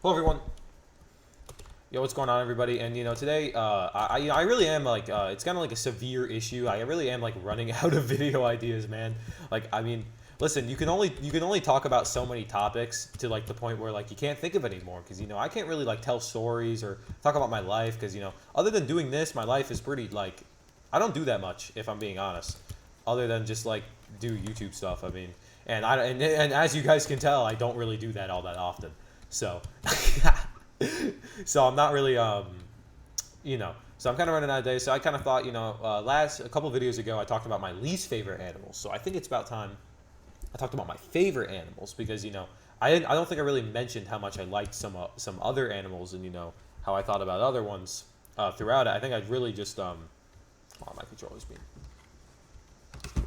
Hello, everyone. Yo, what's going on, everybody? And today, I really am like, it's kind of like a severe issue. I really am like running out of video ideas, man. Listen, you can only talk about so many topics to like the point where like you can't think of anymore because I can't really like tell stories or talk about my life because other than doing this, my life is pretty like I don't do that much if I'm being honest, other than just like do YouTube stuff. And as you guys can tell, I don't really do that all that often. So. So I'm not really so I'm kind of running out of days. So I kind of thought last a couple videos ago I talked about my least favorite animals. So I think it's about time I talked about my favorite animals because I don't think I really mentioned how much I liked some other animals and how I thought about other ones throughout it. I think I'd really just oh, my controller's being okay.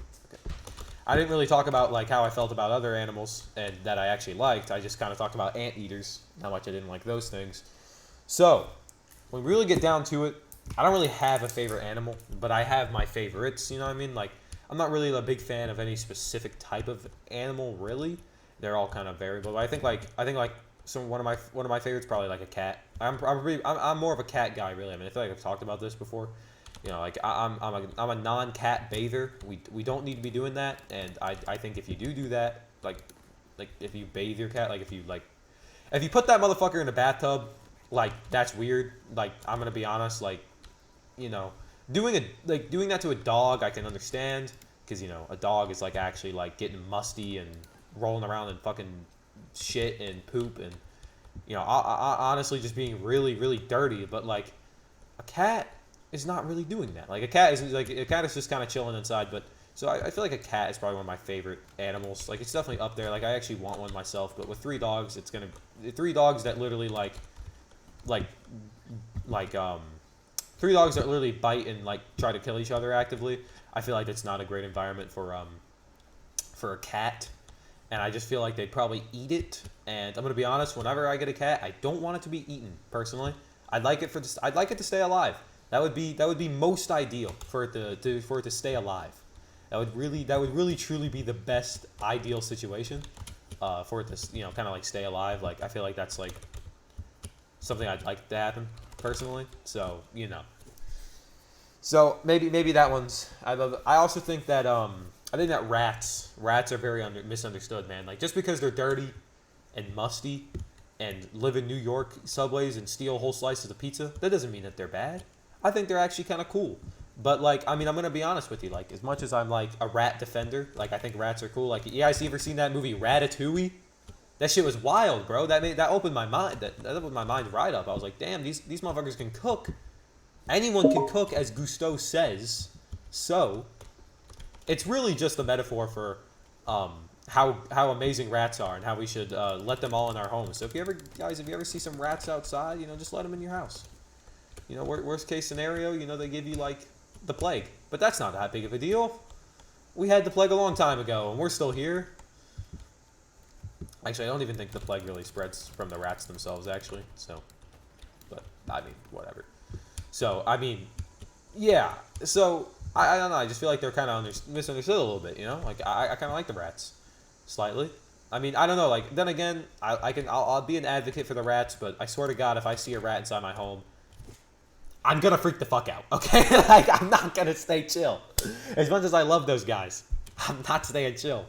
I didn't really talk about like how I felt about other animals and that I actually liked. I just kind of talked about anteaters, how much I didn't like those things. So, when we really get down to it, I don't really have a favorite animal, but I have my favorites, you know what I mean? Like, I'm not really a big fan of any specific type of animal, really. They're all kind of variable. But I think some one of my favorites probably like a cat. I'm more of a cat guy, really. I mean, I feel like I've talked about this before. Like I'm a non-cat bather. We don't need to be doing that, and I think if you do that, like if you bathe your cat, like if you put that motherfucker in a bathtub, like that's weird. Like I'm gonna be honest, like you know, doing that to a dog, I can understand because a dog is like actually like getting musty and rolling around in fucking shit and poop and I honestly just being really really dirty. But like a cat is not really doing that. Like a cat is just kind of chilling inside. But so I feel like a cat is probably one of my favorite animals. Like it's definitely up there. Like I actually want one myself. But with three dogs that literally like like three dogs that literally bite and like try to kill each other actively. I feel like that's not a great environment for a cat. And I just feel like they'd probably eat it. And I'm gonna be honest, whenever I get a cat, I don't want it to be eaten personally. I'd like it to stay alive. That would be most ideal for it to stay alive. That would really truly be the best ideal situation for it to kind of like stay alive. Like I feel like that's like something I'd like to happen personally. So So maybe that one's I love. I also think that I think that rats are very misunderstood, man. Like just because they're dirty and musty and live in New York subways and steal whole slices of pizza, that doesn't mean that they're bad. I think they're actually kind of cool. But like, I mean, I'm gonna be honest with you. Like, as much as I'm like a rat defender, like I think rats are cool. Like, you guys ever seen that movie Ratatouille? That shit was wild, bro. That opened my mind. That opened my mind right up. I was like, damn, these motherfuckers can cook. Anyone can cook, as Gusteau says. So, it's really just a metaphor for how amazing rats are and how we should let them all in our homes. So if you ever see some rats outside, just let them in your house. Worst case scenario, they give you like the plague, but that's not that big of a deal. We had the plague a long time ago, and we're still here. Actually, I don't even think the plague really spreads from the rats themselves, actually. So, but I mean, whatever. So I mean, yeah. So I don't know. I just feel like they're kind of misunderstood a little bit. Like I kind of like the rats, slightly. I mean, I don't know. Like then again, I'll be an advocate for the rats, but I swear to God, if I see a rat inside my home, I'm gonna freak the fuck out. Okay, like I'm not gonna stay chill. As much as I love those guys, I'm not staying chill.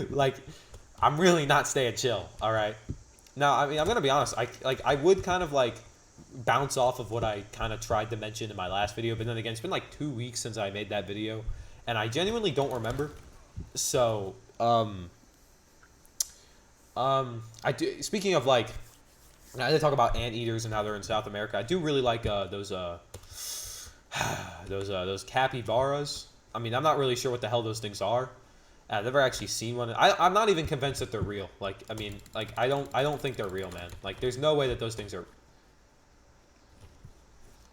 Like I'm really not staying chill. All right. Now, I mean, I'm gonna be honest. I would kind of like bounce off of what I kind of tried to mention in my last video, but then again, it's been like 2 weeks since I made that video, and I genuinely don't remember. So, I do. Speaking of like, I did talk about anteaters and how they're in South America. I do really like those those capybaras. I mean, I'm not really sure what the hell those things are. I've never actually seen one. I'm not even convinced that they're real. Like, I mean, like I don't think they're real, man. Like, there's no way that those things are.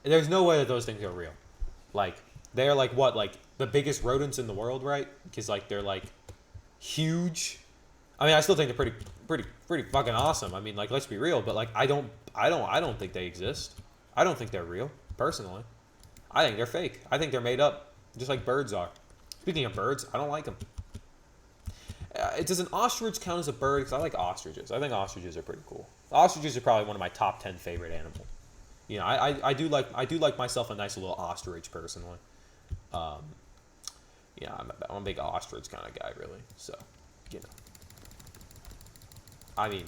There's no way that those things are real. Like, they're like what? Like the biggest rodents in the world, right? Because like they're like huge. I mean, I still think they're pretty fucking awesome. I mean, like let's be real, but like I don't think they exist. I don't think they're real, personally. I think they're fake. I think they're made up, just like birds are. Speaking of birds, I don't like them. Does an ostrich count as a bird? Because I like ostriches. I think ostriches are pretty cool. Ostriches are probably one of my top 10 favorite animals. You know, I do like myself a nice little ostrich personally. Um, yeah, I'm a big ostrich kind of guy, really. So, you know, I mean,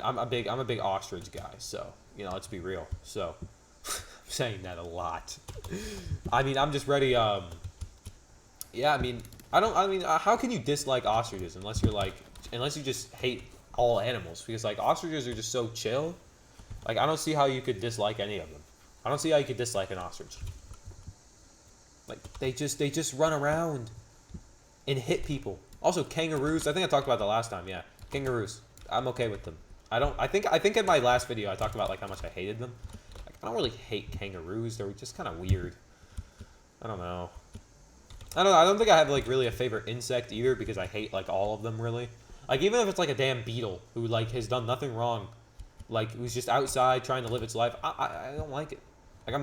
I'm a big ostrich guy. So, you know, let's be real. So, I'm saying that a lot. I mean, I'm just ready. Yeah, I mean, how can you dislike ostriches unless you just hate all animals? Because like ostriches are just so chill. Like I don't see how you could dislike any of them. I don't see how you could dislike an ostrich. Like they just run around and hit people. Also kangaroos. I think I talked about that last time. Yeah, kangaroos. I'm okay with them. I think in my last video I talked about like how much I hated them. Like, I don't really hate kangaroos. They're just kind of weird. I don't know. I don't think I have like really a favorite insect either because I hate like all of them really. Like even if it's like a damn beetle who like has done nothing wrong, like who's just outside trying to live its life, I don't like it. Like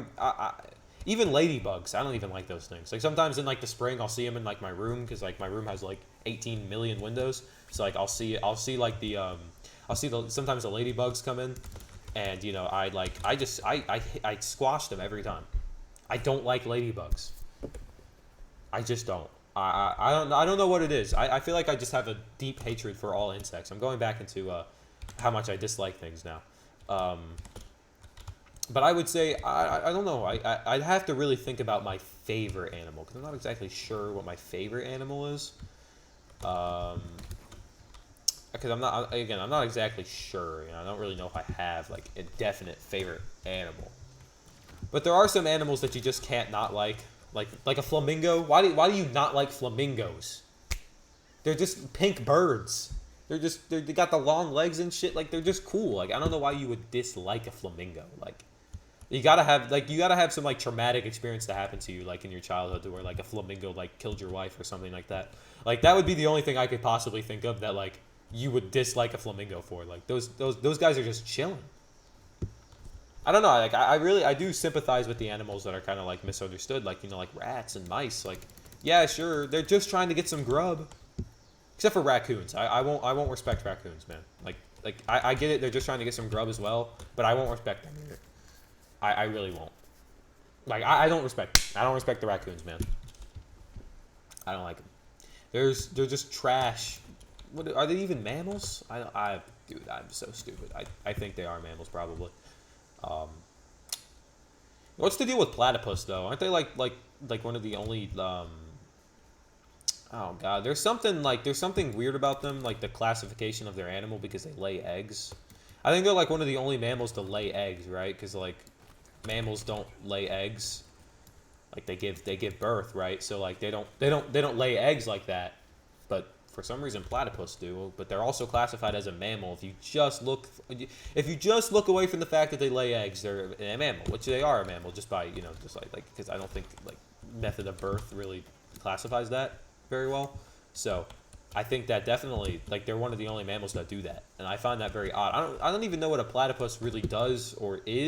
even ladybugs, I don't even like those things. Like sometimes in like the spring I'll see them in like my room because like my room has like 18 million windows. So like I'll see sometimes the ladybugs come in, and you know I squash them every time. I don't like ladybugs. I just don't. I don't know what it is. I feel like I just have a deep hatred for all insects. I'm going back into how much I dislike things now. But I would say I don't know. I'd have to really think about my favorite animal because I'm not exactly sure what my favorite animal is. Because I'm not exactly sure. You know, I don't really know if I have like a definite favorite animal. But there are some animals that you just can't not like. Like a flamingo. Why do you not like flamingos? They're just pink birds. They got the long legs and shit. Like they're just cool. Like I don't know why you would dislike a flamingo. Like you gotta have some like traumatic experience to happen to you like in your childhood to where like a flamingo like killed your wife or something like that. Like that would be the only thing I could possibly think of that like you would dislike a flamingo for. Like those guys are just chilling. I don't know. Like I do sympathize with the animals that are kind of like misunderstood, like you know, like rats and mice. Like, yeah, sure, they're just trying to get some grub. Except for raccoons, I won't respect raccoons, man. Like I get it, they're just trying to get some grub as well, but I won't respect them either. I really won't. Like I don't respect the raccoons, man. I don't like them. They're just trash. What are they even mammals? Dude, I'm so stupid. I think they are mammals probably. What's the deal with platypus though? Aren't they like one of the only oh god, there's something weird about them, like the classification of their animal because they lay eggs. I think they're like one of the only mammals to lay eggs, right? Because like mammals don't lay eggs. Like they give birth, right? So like they don't lay eggs like that. But for some reason, platypus do, but they're also classified as a mammal. If you just look away from the fact that they lay eggs, they're a mammal, which they are a mammal just by just like because I don't think like method of birth really classifies that very well. So I think that definitely like they're one of the only mammals that do that, and I find that very odd. I don't even know what a platypus really does or is.